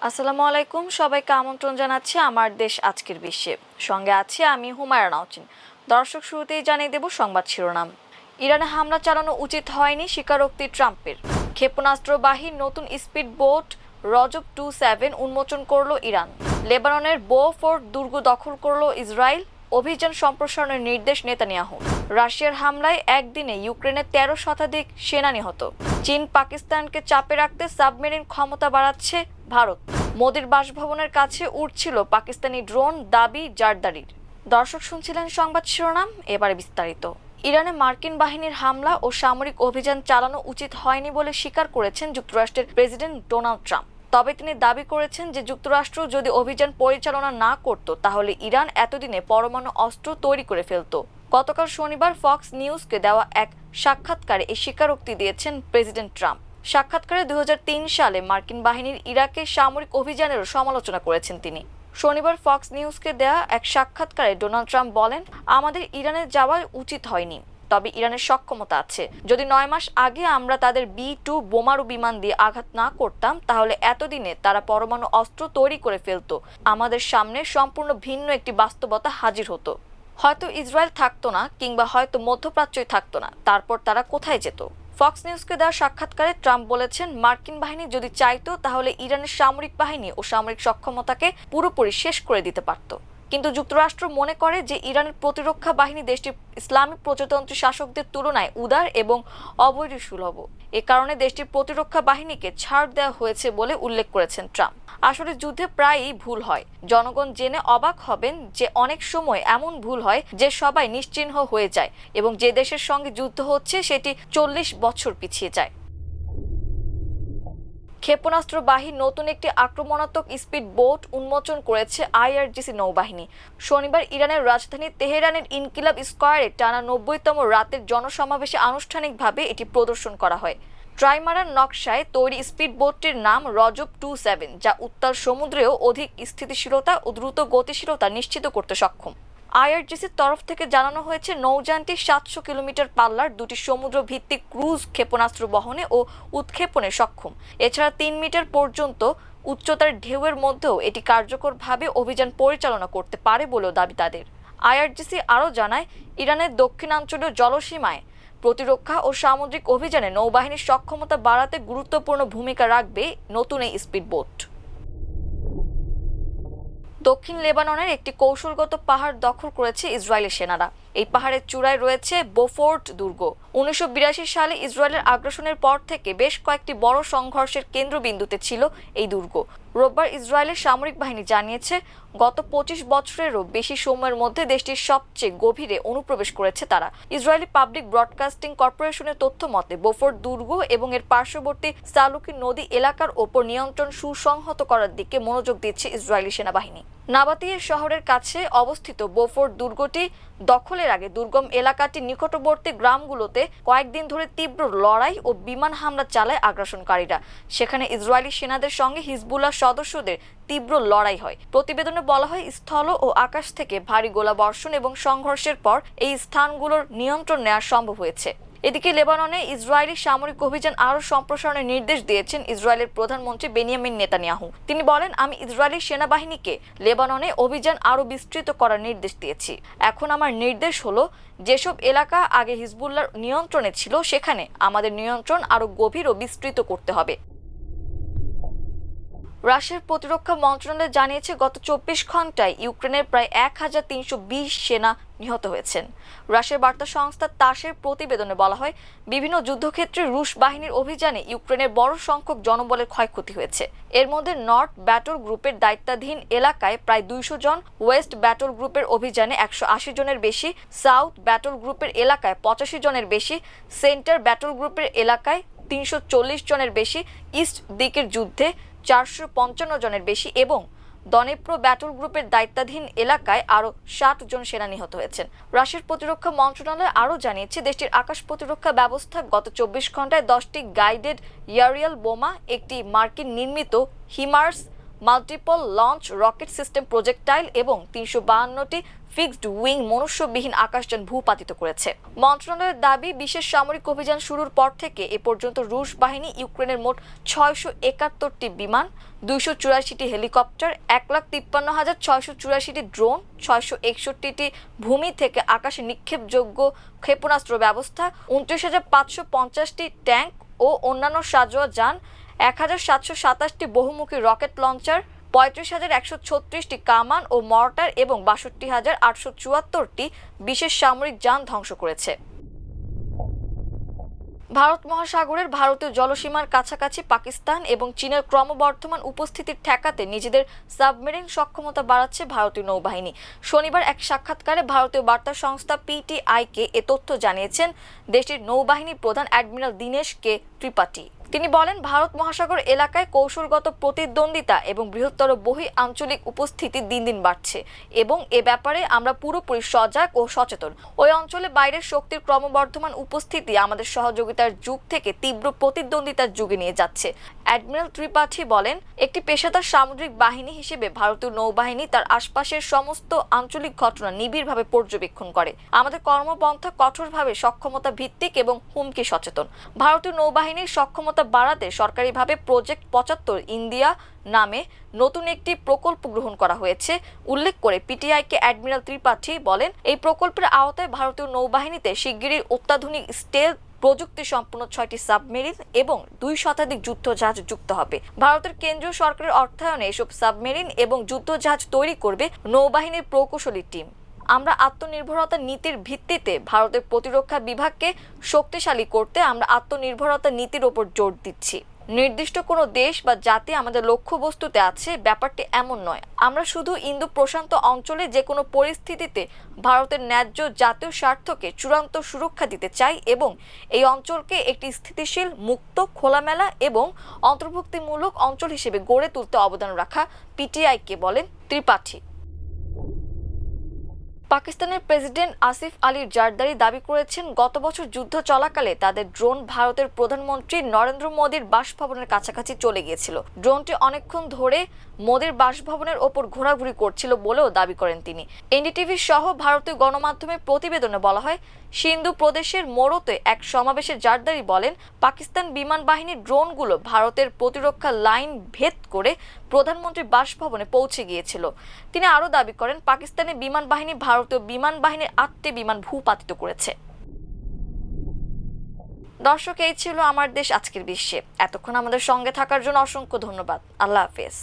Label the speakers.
Speaker 1: আসসালামু আলাইকুম, সবাইকে আমন্ত্রণ জানাচ্ছি আমার দেশ আজকের বিশ্বে। সঙ্গে আছি আমি হুমায়রা নাওচিন। দর্শক, শুরুতেই জানিয়ে দেব সংবাদ শিরোনাম। ইরানে হামলা চালানো উচিত হয়নি, স্বীকারোক্তি ট্রাম্পের। ক্ষেপণাস্ত্রবাহী নতুন স্পিড বোট রজব-27 উন্মোচন করল ইরান। লেবাননের বোফোর্ট দুর্গ দখল করল ইসরায়েল, অভিযান সম্প্রসারণের নির্দেশ নেতানিয়াহুর। রাশিয়ার হামলায় একদিনে ইউক্রেনের 13 শতাধিক সেনা নিহত। চীন পাকিস্তানকে চাপে রাখতে সাবমেরিন ক্ষমতা বাড়াচ্ছে ভারত। মোদির বাসভবনের কাছে উড়ছিল পাকিস্তানি ড্রোন, দাবি জারদারির। দর্শক, শুনছিলেন সংবাদ শিরোনাম, এবারে বিস্তারিত। ইরানে মার্কিন বাহিনীর হামলা ও সামরিক অভিযান চালানো উচিত হয়নি বলে স্বীকার করেছেন যুক্তরাষ্ট্রের প্রেসিডেন্ট ডোনাল্ড ট্রাম্প। তবে তিনি দাবি করেছেন যে যুক্তরাষ্ট্র যদি অভিযান পরিচালনা না করত তাহলে ইরান এতদিনে পরমাণু অস্ত্র তৈরি করে ফেলত। গতকাল শনিবার ফক্স নিউজকে দেওয়া এক সাক্ষাৎকারে এই স্বীকারোক্তি দিয়েছেন প্রেসিডেন্ট ট্রাম্প। সাক্ষাৎকারে 2003 সালে মার্কিন বাহিনীর ইরাকে সামরিক অভিযানেরও সমালোচনা করেছেন তিনি। শনিবার ফক্স নিউজকে দেয়া এক সাক্ষাৎকারে ডোনাল্ড ট্রাম্প বলেন, আমাদের ইরানে যাওয়া উচিত হয়নি, তবে ইরানের সক্ষমতা আছে। যদি 9 মাস আগে আমরা তাদের B-2 বোমারু বিমান দিয়ে আঘাত না করতাম তাহলে এতদিনে তারা পরমাণু অস্ত্র তৈরি করে ফেলত। আমাদের সামনে সম্পূর্ণ ভিন্ন একটি বাস্তবতা হাজির হতো। হয়তো ইসরায়েল থাকতো না, কিংবা হয়তো মধ্যপ্রাচ্যই থাকতো না। তারপর তারা কোথায় যেত? ফক্স নিউজকে দেওয়া সাক্ষাৎকারে ট্রাম্প বলেছেন, মার্কিন বাহিনী যদি চাইতো তাহলে ইরানের সামরিক বাহিনী ও সামরিক সক্ষমতাকে পুরোপুরি শেষ করে দিতে পারত। কিন্তু যুক্তরাষ্ট্র মনে করে যে ইরানের প্রতিরক্ষা বাহিনী দেশটির ইসলামিক প্রজাতন্ত্রী শাসকদের তুলনায় উদার এবং অবৈরীসুলভ। এ কারণে দেশটির প্রতিরক্ষা বাহিনীকে ছাড় দেওয়া হয়েছে বলে উল্লেখ করেছেন ট্রাম্প। আসলে যুদ্ধে প্রায়ই ভুল হয়। জনগণ জেনে অবাক হবেন যে অনেক সময় এমন ভুল হয় যে সবাই নিশ্চিহ্ন হয়ে যায় এবং যে দেশের সঙ্গে যুদ্ধ হচ্ছে সেটি 40 বছর পিছিয়ে যায়। ক্ষেপণাস্ত্রবাহী নতুন একটি আক্রমণাত্মক স্পিড বোট উন্মোচন করেছে IRGC নৌবাহিনী। শনিবার ইরানের রাজধানী তেহরানের ইনকিলাব স্কয়ারে টানা 90তম রাতের জনসমাবেশে আনুষ্ঠানিকভাবে এটি প্রদর্শন করা হয়। ট্রাইমারার নকশায় তৈরি স্পিড বোটটির নাম রজব-27, যা উত্তাল সমুদ্রেও অধিক স্থিতিশীলতা ও দ্রুত গতিশীলতা নিশ্চিত করতে সক্ষম। IRGCর তরফ থেকে জানানো হয়েছে, নৌযানটি 700 কিলোমিটার পাল্লার দুটি সমুদ্র ভিত্তিক ক্রুজ ক্ষেপণাস্ত্র বহনে ও উৎক্ষেপণে সক্ষম। এছাড়া 3 মিটার পর্যন্ত উচ্চতার ঢেউয়ের মধ্যেও এটি কার্যকরভাবে অভিযান পরিচালনা করতে পারে বলেও দাবি তাদের। IRGC আরও জানায়, ইরানের দক্ষিণাঞ্চলীয় জলসীমায় প্রতিরক্ষা ও সামুদ্রিক অভিযানে নৌবাহিনীর সক্ষমতা বাড়াতে গুরুত্বপূর্ণ ভূমিকা রাখবে নতুন এই স্পিড বোট। দক্ষিণ লেবাননের একটি কৌশলগত পাহাড় দখল করেছে ইসরায়েলি সেনারা। এই পাহাড়ের চূড়ায় রয়েছে বোফোর্ট দুর্গ। 1982 সালে ইসরায়েলের আগ্রাসনের পর থেকে বেশ কয়েকটি বড় সংঘর্ষের কেন্দ্রবিন্দুতে ছিল এই দুর্গ। রোববার ইসরায়েলের সামরিক বাহিনী জানিয়েছে, গত 25 বছরেরও বেশি সময়ের মধ্যে দেশটির সবচেয়ে গভীরে অনুপ্রবেশ করেছে তারা। ইসরায়েলি পাবলিক ব্রডকাস্টিং কর্পোরেশনের তথ্য মতে, বোফোর্ট দুর্গ এবং এর পার্শ্ববর্তী সালুকি নদী এলাকার ওপর নিয়ন্ত্রণ সুসংহত করার দিকে মনোযোগ দিচ্ছে ইসরায়েলি সেনাবাহিনী। নাবাতিয়ে শহরের কাছে অবস্থিত বোফোর্ট দুর্গটি দখলের আগে দুর্গম এলাকাটির নিকটবর্তী গ্রামগুলোতে কয়েকদিন ধরে তীব্র লড়াই ও বিমান হামলা চালায় আগ্রাসনকারীরা। সেখানে ইসরায়েলি সেনাদের সঙ্গে হিজবুল্লাহ সদস্যদের তীব্র লড়াই হয়। প্রতিবেদনে বলা হয়, স্থল ও আকাশ থেকে ভারী গোলাবর্ষণ এবং সংঘর্ষের পর এই স্থানগুলোর নিয়ন্ত্রণ নেওয়া সম্ভব হয়েছে। এদিকে লেবাননে ইসরায়েলি সামরিক অভিযান আরও সম্প্রসারণের নির্দেশ দিয়েছেন ইসরায়েলের প্রধানমন্ত্রী বেনিয়ামিন নেতানিয়াহু। তিনি বলেন, আমি ইসরায়েলি সেনাবাহিনীকে লেবাননে অভিযান আরও বিস্তৃত করার নির্দেশ দিয়েছি। এখন আমার নির্দেশ হলো, যেসব এলাকা আগে হিজবুল্লাহর নিয়ন্ত্রণে ছিল সেখানে আমাদের নিয়ন্ত্রণ আরও গভীর ও বিস্তৃত করতে হবে। রাশিয়ার প্রতিরক্ষা মন্ত্রণালয় জানিয়েছে, গত 24 ঘন্টায় ইউক্রেনের প্রায় 1320 সেনা নিহত হয়েছেন। রাশিয়ার বার্তা সংস্থা তাসের প্রতিবেদনে বলা হয়, বিভিন্ন যুদ্ধক্ষেত্রে রুশ বাহিনীর অভিযানে ইউক্রেনের বড় সংখ্যক জনবলের ক্ষয়ক্ষতি হয়েছে। এর মধ্যে নর্থ ব্যাটল গ্রুপের দায়িত্বাধীন এলাকায় প্রায় 200 জন, ওয়েস্ট ব্যাটল গ্রুপের অভিযানে 180 জনের বেশি, সাউথ ব্যাটল গ্রুপের এলাকায় 85 জনের বেশি, সেন্টার ব্যাটল গ্রুপের এলাকায় 340 জনের বেশি, ইস্ট দিকের যুদ্ধে 455 জনের বেশি এবং দনেপ্রো ব্যাটল গ্রুপের দায়িত্বাধীন এলাকায় আরও 60 জন সেনা নিহত হয়েছেন। রাশিয়ার প্রতিরক্ষা মন্ত্রণালয় আরও জানিয়েছে, দেশটির আকাশ প্রতিরক্ষা ব্যবস্থা গত 24 ঘন্টায় 10টি গাইডেড এয়ারিয়াল বোমা, একটি মার্কিন নির্মিত হিমার্স multiple launch rocket system projectile এবং 352টি ফিক্সড উইং মনুষ্যবিহীন আকাশযান ভূপাতিত করেছে। মন্ত্রণালয়ের দাবি, বিশেষ সামরিক অভিযান শুরুর পর থেকে এ পর্যন্ত রুশ বাহিনী ইউক্রেনের মোট 671টি বিমান, 284টি হেলিকপ্টার, 1,53,684টি ড্রোন, 661টি ভূমি থেকে আকাশে নিক্ষেপযোগ্য ক্ষেপণাস্ত্র ব্যবস্থা, 29,550টি ট্যাঙ্ক ও অন্যান্য সাজোয়া যান, 1,727টি বহুমুখী রকেট লঞ্চার, 35,136টি কামান ও মর্টার এবং 62,874টি বিশেষ সামরিক যান ধ্বংস করেছে। ভারত মহাসাগরের ভারতীয় জলসীমার কাছাকাছি পাকিস্তান এবং চীনের ক্রমবর্ধমান উপস্থিতি ঠেকাতে নিজেদের সাবমেরিন সক্ষমতা বাড়াচ্ছে ভারতীয় নৌবাহিনী। শনিবার এক সাক্ষাৎকারে ভারতীয় বার্তা সংস্থা পিটিআইকে এ তথ্য জানিয়েছেন দেশটির নৌবাহিনী প্রধান অ্যাডমিরাল দীনেশ কে ত্রিপাঠী। তিনি বলেন, ভারত মহাসাগর এলাকায় কৌশলগত প্রতিদ্বন্দ্বিতা এবং বৃহত্তর বহি আঞ্চলিক উপস্থিতি দিন দিন বাড়ছে এবং এ ব্যাপারে আমরা পুরোপুরি সজাগ ও সচেতন। ওই অঞ্চলে বাইরের শক্তির ক্রমবর্ধমান উপস্থিতি আমাদের সহযোগিতার যুগ থেকে তীব্র প্রতিদ্বন্দ্বিতার যুগে নিয়ে যাচ্ছে। অ্যাডমিরাল ত্রিপাঠী বলেন, একটি পেশাদার সামুদ্রিক বাহিনী হিসেবে ভারতীয় নৌবাহিনী তার আশপাশের সমস্ত আঞ্চলিক ঘটনা নিবিড়ভাবে পর্যবেক্ষণ করে। আমাদের কর্মপন্থা কঠোরভাবে সক্ষমতা ভিত্তিক এবং হুমকি সচেতন। ভারতীয় নৌবাহিনীর সক্ষমতা বাড়াতে সরকারিভাবে প্রজেক্ট 75 ইন্ডিয়া নামে নতুন একটি প্রকল্প গ্রহণ করা হয়েছে উল্লেখ করে পিটিআইকে অ্যাডমিরাল ত্রিপাঠী বলেন, এই প্রকল্পের আওতায় ভারতীয় নৌবাহিনীতে শিগগিরই অত্যাধুনিক স্টেলথ প্রযুক্তি সম্পন্ন 6টি সাবমেরিন এবং 2 শতাধিক যুদ্ধজাহাজ যুক্ত হবে। ভারতের কেন্দ্রীয় সরকারের অর্থায়নে এসব সাবমেরিন এবং যুদ্ধজাহাজ তৈরি করবে নৌবাহিনীর প্রকৌশলী টিম। আমরা আত্মনির্ভরতা নীতির ভিত্তিতে ভারতের প্রতিরক্ষা বিভাগকে শক্তিশালী করতে আমরা আত্মনির্ভরতা নীতির ওপর জোর দিচ্ছি। নির্দিষ্ট কোনো দেশ বা জাতি আমাদের লক্ষ্যবস্তুতে আছে, ব্যাপারটি এমন নয়। আমরা শুধু ইন্দো প্রশান্ত অঞ্চলে যে কোনো পরিস্থিতিতে ভারতের ন্যায্য জাতীয় স্বার্থকে চূড়ান্ত সুরক্ষা দিতে চাই এবং এই অঞ্চলকে একটি স্থিতিশীল, মুক্ত, খোলামেলা এবং অন্তর্ভুক্তিমূলক অঞ্চল হিসেবে গড়ে তুলতে অবদান রাখা পিটিআইকে বলেন ত্রিপাঠী। পাকিস্তানের প্রেসিডেন্ট আসিফ আলী জারদারি দাবি করেছেন, গত বছর যুদ্ধ চলাকালে তাদের ড্রোন ভারতের প্রধানমন্ত্রী নরেন্দ্র মোদীর বাসভবনের কাছাকাছি চলে গিয়েছিল। ড্রোনটি অনেকক্ষণ ধরে মোদীর বাসভবনের ওপর ঘোরাঘুরি করছিল বলেও দাবি করেন তিনি। এনডিটিভি সহ ভারতীয় গণমাধ্যমের প্রতিবেদনে বলা হয়, সিন্ধু প্রদেশের মোরোতে এক সমাবেশে জারদারি বলেন, পাকিস্তান বিমান বাহিনীর ড্রোনগুলো ভারতের প্রতিরক্ষা লাইন ভেদ করে প্রধানমন্ত্রীর বাসভবনে পৌঁছে গিয়েছিল। তিনি আরও দাবি করেন, পাকিস্তানি বিমান বাহিনী ভারতীয় বিমান বাহিনীর 8টি বিমান ভূপাতিত করেছে। দর্শক, এই ছিল আমার দেশ আজকের বিশ্বে। এতক্ষণ আমাদের সঙ্গে থাকার জন্য অসংখ্য ধন্যবাদ। আল্লাহ হাফেজ।